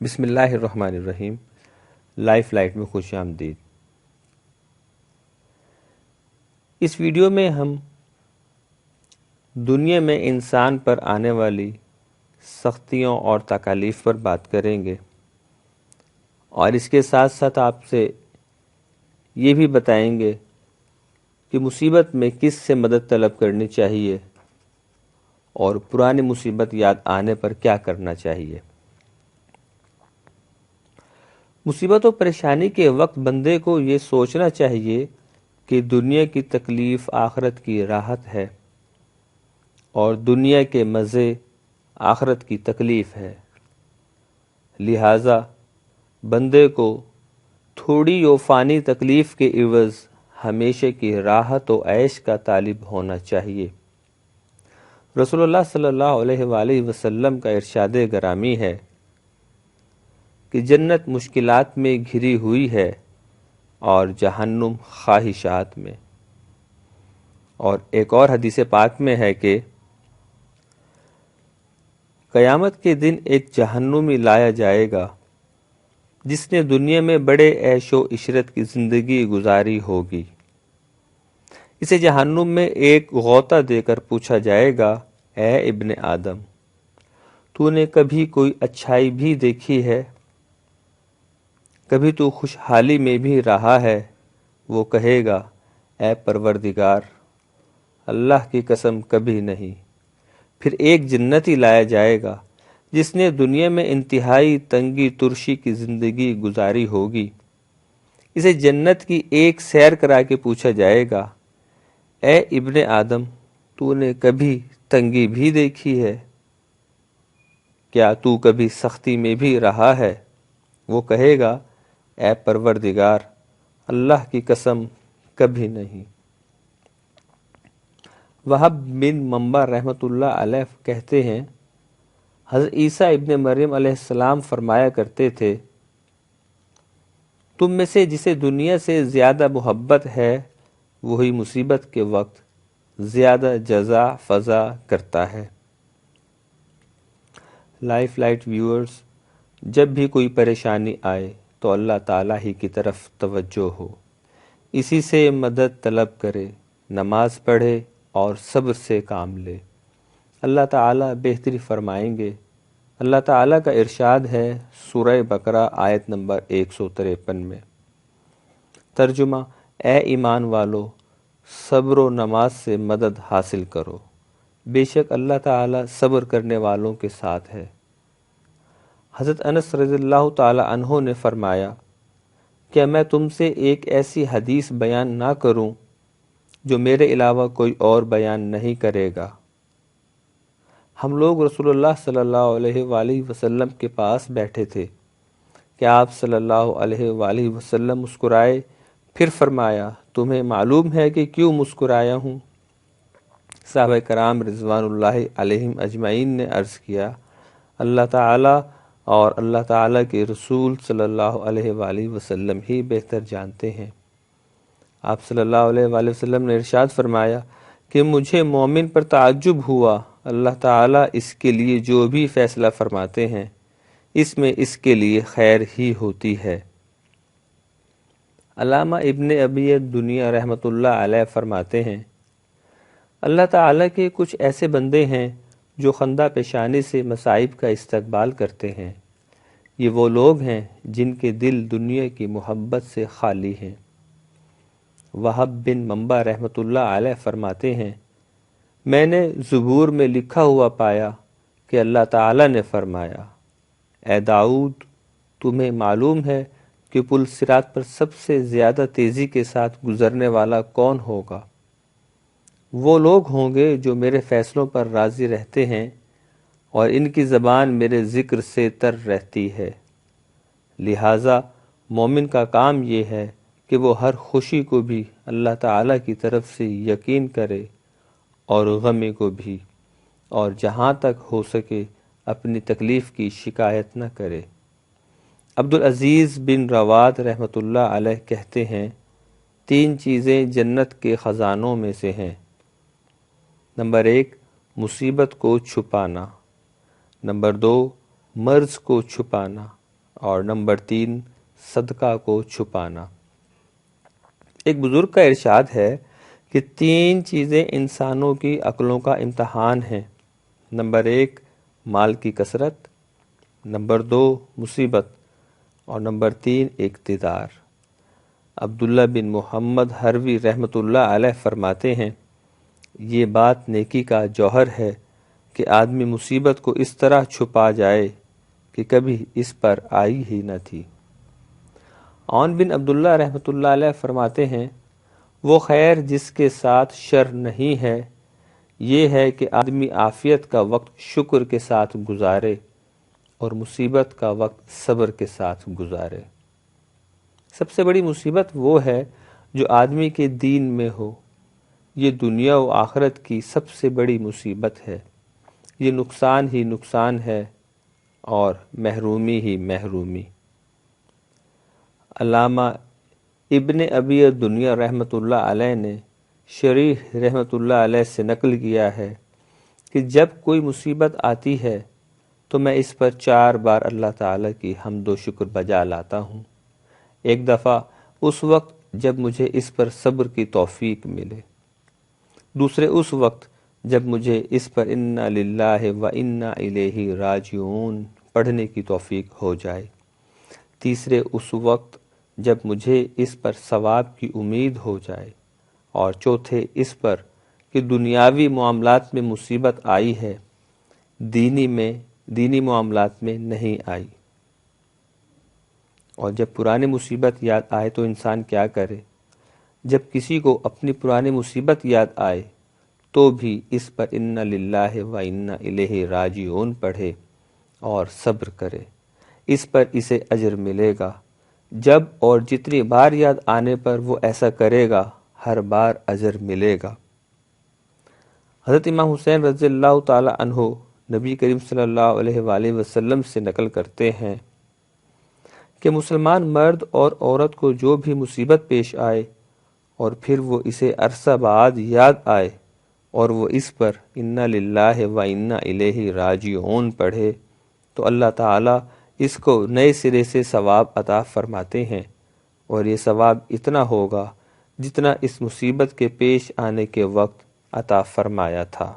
بسم اللہ الرحمن الرحیم۔ لائف لائٹ میں خوش آمدید۔ اس ویڈیو میں ہم دنیا میں انسان پر آنے والی سختیوں اور تکالیف پر بات کریں گے، اور اس کے ساتھ ساتھ آپ سے یہ بھی بتائیں گے کہ مصیبت میں کس سے مدد طلب کرنی چاہیے اور پرانی مصیبت یاد آنے پر کیا کرنا چاہیے۔ مصیبت و پریشانی کے وقت بندے کو یہ سوچنا چاہیے کہ دنیا کی تکلیف آخرت کی راحت ہے اور دنیا کے مزے آخرت کی تکلیف ہے، لہٰذا بندے کو تھوڑی و فانی تکلیف کے عوض ہمیشہ کی راحت و عیش کا طالب ہونا چاہیے۔ رسول اللہ صلی اللہ علیہ وآلہ وسلم کا ارشاد گرامی ہے کہ جنت مشکلات میں گھری ہوئی ہے اور جہنم خواہشات میں، اور ایک اور حدیث پاک میں ہے کہ قیامت کے دن ایک جہنمی لایا جائے گا جس نے دنیا میں بڑے عیش و عشرت کی زندگی گزاری ہوگی۔ اسے جہنم میں ایک غوطہ دے کر پوچھا جائے گا، اے ابن آدم، تو نے کبھی کوئی اچھائی بھی دیکھی ہے؟ کبھی تو خوشحالی میں بھی رہا ہے؟ وہ کہے گا، اے پروردگار، اللہ کی قسم کبھی نہیں۔ پھر ایک جنتی لایا جائے گا جس نے دنیا میں انتہائی تنگی ترشی کی زندگی گزاری ہوگی۔ اسے جنت کی ایک سیر کرا کے پوچھا جائے گا، اے ابن آدم، تو نے کبھی تنگی بھی دیکھی ہے؟ کیا تو کبھی سختی میں بھی رہا ہے؟ وہ کہے گا، اے پروردگار، اللہ کی قسم کبھی نہیں۔ وہب بن منبع رحمۃ اللہ علیہ کہتے ہیں، حضرت عیسیٰ ابن مریم علیہ السلام فرمایا کرتے تھے، تم میں سے جسے دنیا سے زیادہ محبت ہے وہی مصیبت کے وقت زیادہ جزا فضا کرتا ہے۔ لائف لائٹ ویورز، جب بھی کوئی پریشانی آئے تو اللہ تعالیٰ ہی کی طرف توجہ ہو، اسی سے مدد طلب کرے، نماز پڑھے اور صبر سے کام لے، اللہ تعالیٰ بہتری فرمائیں گے۔ اللہ تعالیٰ کا ارشاد ہے سورہ بقرہ آیت نمبر 153 میں، ترجمہ، اے ایمان والو، صبر و نماز سے مدد حاصل کرو، بے شک اللہ تعالیٰ صبر کرنے والوں کے ساتھ ہے۔ حضرت انس رضی اللہ تعالی عنہ نے فرمایا، کیا میں تم سے ایک ایسی حدیث بیان نہ کروں جو میرے علاوہ کوئی اور بیان نہیں کرے گا؟ ہم لوگ رسول اللہ صلی اللہ علیہ وآلہ وسلم کے پاس بیٹھے تھے کہ آپ صلی اللہ علیہ وآلہ وسلم مسکرائے، پھر فرمایا، تمہیں معلوم ہے کہ کیوں مسکرایا ہوں؟ صحابہ کرام رضوان اللہ علیہم اجمعین نے عرض کیا، اللہ تعالیٰ اور اللہ تعالیٰ کے رسول صلی اللہ علیہ وآلہ وسلم ہی بہتر جانتے ہیں۔ آپ صلی اللہ علیہ وآلہ وسلم نے ارشاد فرمایا کہ مجھے مومن پر تعجب ہوا، اللہ تعالیٰ اس کے لیے جو بھی فیصلہ فرماتے ہیں اس میں اس کے لیے خیر ہی ہوتی ہے۔ علامہ ابن ابی دنیا رحمۃ اللہ علیہ فرماتے ہیں، اللہ تعالیٰ کے کچھ ایسے بندے ہیں جو خندہ پیشانی سے مصائب کا استقبال کرتے ہیں، یہ وہ لوگ ہیں جن کے دل دنیا کی محبت سے خالی ہیں۔ وہب بن منبع رحمۃ اللہ علیہ فرماتے ہیں، میں نے زبور میں لکھا ہوا پایا کہ اللہ تعالیٰ نے فرمایا، اے داؤد، تمہیں معلوم ہے کہ پل صراط پر سب سے زیادہ تیزی کے ساتھ گزرنے والا کون ہوگا؟ وہ لوگ ہوں گے جو میرے فیصلوں پر راضی رہتے ہیں اور ان کی زبان میرے ذکر سے تر رہتی ہے۔ لہٰذا مومن کا کام یہ ہے کہ وہ ہر خوشی کو بھی اللہ تعالیٰ کی طرف سے یقین کرے اور غمی کو بھی، اور جہاں تک ہو سکے اپنی تکلیف کی شکایت نہ کرے۔ عبدالعزیز بن رواد رحمۃ اللہ علیہ کہتے ہیں، 3 چیزیں جنت کے خزانوں میں سے ہیں۔ نمبر 1، مصیبت کو چھپانا، نمبر 2، مرض کو چھپانا، اور نمبر 3 صدقہ کو چھپانا۔ ایک بزرگ کا ارشاد ہے کہ 3 چیزیں انسانوں کی عقلوں کا امتحان ہیں۔ نمبر 1 مال کی کثرت، نمبر 2 مصیبت، اور نمبر 3 اقتدار۔ عبداللہ بن محمد ہروی رحمۃ اللہ علیہ فرماتے ہیں، یہ بات نیکی کا جوہر ہے کہ آدمی مصیبت کو اس طرح چھپا جائے کہ کبھی اس پر آئی ہی نہ تھی۔ عون بن عبداللہ رحمۃ اللہ علیہ فرماتے ہیں، وہ خیر جس کے ساتھ شر نہیں ہے یہ ہے کہ آدمی عافیت کا وقت شکر کے ساتھ گزارے اور مصیبت کا وقت صبر کے ساتھ گزارے۔ سب سے بڑی مصیبت وہ ہے جو آدمی کے دین میں ہو، یہ دنیا و آخرت کی سب سے بڑی مصیبت ہے، یہ نقصان ہی نقصان ہے اور محرومی ہی محرومی۔ علامہ ابن ابی دنیا رحمۃ اللہ علیہ نے شریح رحمۃ اللہ علیہ سے نقل کیا ہے کہ جب کوئی مصیبت آتی ہے تو میں اس پر 4 بار اللہ تعالیٰ کی حمد و شکر بجا لاتا ہوں۔ ایک دفعہ اس وقت جب مجھے اس پر صبر کی توفیق ملے، دوسرے اس وقت جب مجھے اس پر انا للہ و انا الیہ راجعون پڑھنے کی توفیق ہو جائے، تیسرے اس وقت جب مجھے اس پر ثواب کی امید ہو جائے، اور چوتھے اس پر کہ دنیاوی معاملات میں مصیبت آئی ہے، دینی معاملات میں نہیں آئی۔ اور جب پرانی مصیبت یاد آئے تو انسان کیا کرے؟ جب کسی کو اپنی پرانی مصیبت یاد آئے تو بھی اس پر انا للہ و انا الیہ راجعون پڑھے اور صبر کرے، اس پر اسے اجر ملے گا۔ جب اور جتنی بار یاد آنے پر وہ ایسا کرے گا، ہر بار اجر ملے گا۔ حضرت امام حسین رضی اللہ تعالی عنہ نبی کریم صلی اللہ علیہ وآلہ وسلم سے نقل کرتے ہیں کہ مسلمان مرد اور عورت کو جو بھی مصیبت پیش آئے اور پھر وہ اسے عرصہ بعد یاد آئے اور وہ اس پر انا للہ و انا الیہ راجعون پڑھے تو اللہ تعالیٰ اس کو نئے سرے سے ثواب عطا فرماتے ہیں، اور یہ ثواب اتنا ہوگا جتنا اس مصیبت کے پیش آنے کے وقت عطا فرمایا تھا۔